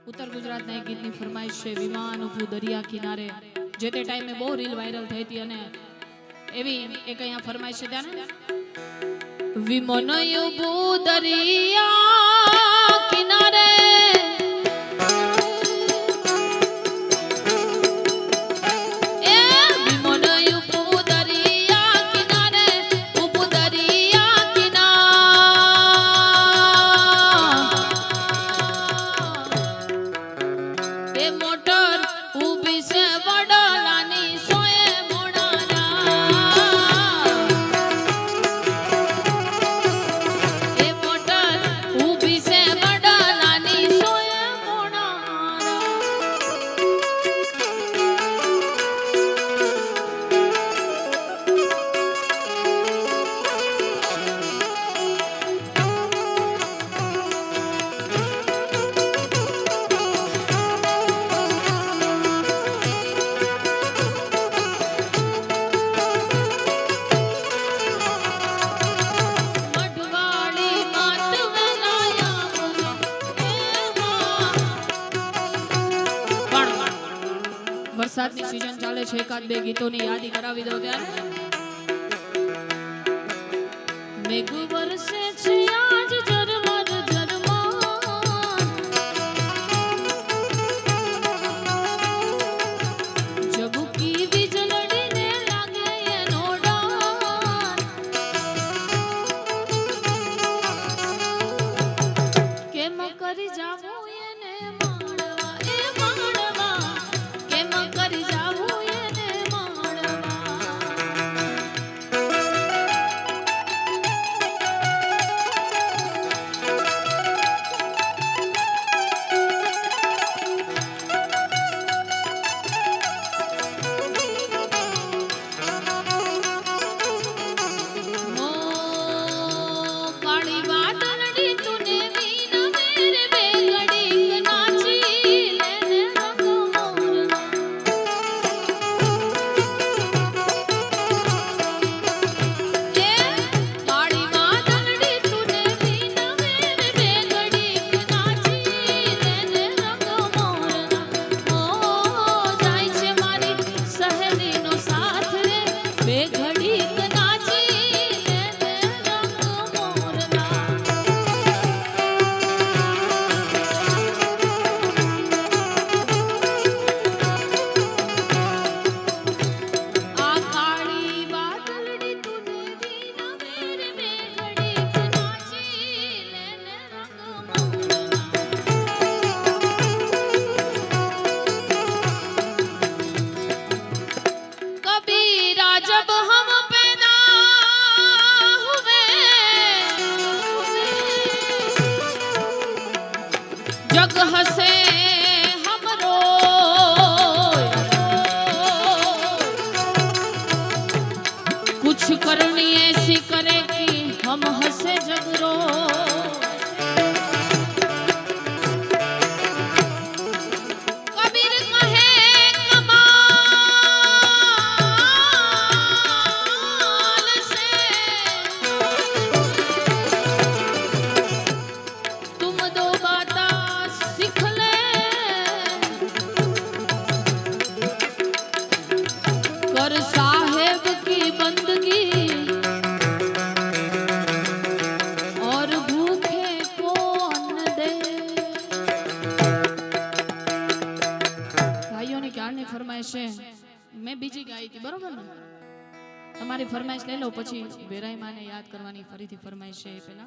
उत्तर गुजरात एक गीत की फरमाइश है विमान उभू दरिया किनारे जे ते टाइम में बहुत रील वायरल थई थी अने एवी एक अहींया फरमाइश है त्याने विमान उभू दरिया किनारे वरसादनी सीजन चाले छे एकाद बे गीतोनी यादी करावी दो त्यारे मेघ वरसे छे आज झरमर झरमर जबुकी वीजळी ने लागे एनो डार केम करी जावो एने माणवा ए माणवा केम करी जावो एने माणवा ओ काळी वादळी तुने वीण मेरे बेगडी नाची लेने रंग मोरना काळी वादळी तुने वीण मेरे बेगडी नाची लेने रंग मोरना ओ जाय छे मारी सहेलीनो साथ रे बेगडी नाची लेने रंग मोरना आ काळी वादळी तुने वीण मेरे बेगडी नाची लेने रंग मोरना कबीरा जब हम पैदा हुए जग हसे हम रोए कुछ करनी ऐसी करे कि हम हंसे जग रोए कबीर कहे कमाल से तुम दो बाता सीख ले कर साहेब की बंदगी और भूखे को अन्न दे भाइयों ने क्या ने फरमाइश है मैं बीजी गाई थी बरोबर ने તમારી ફરમાઈશ લઈ લો પછી વેરાઈ માને યાદ કરવાની ફરીથી ફરમાઈશ છે પેલા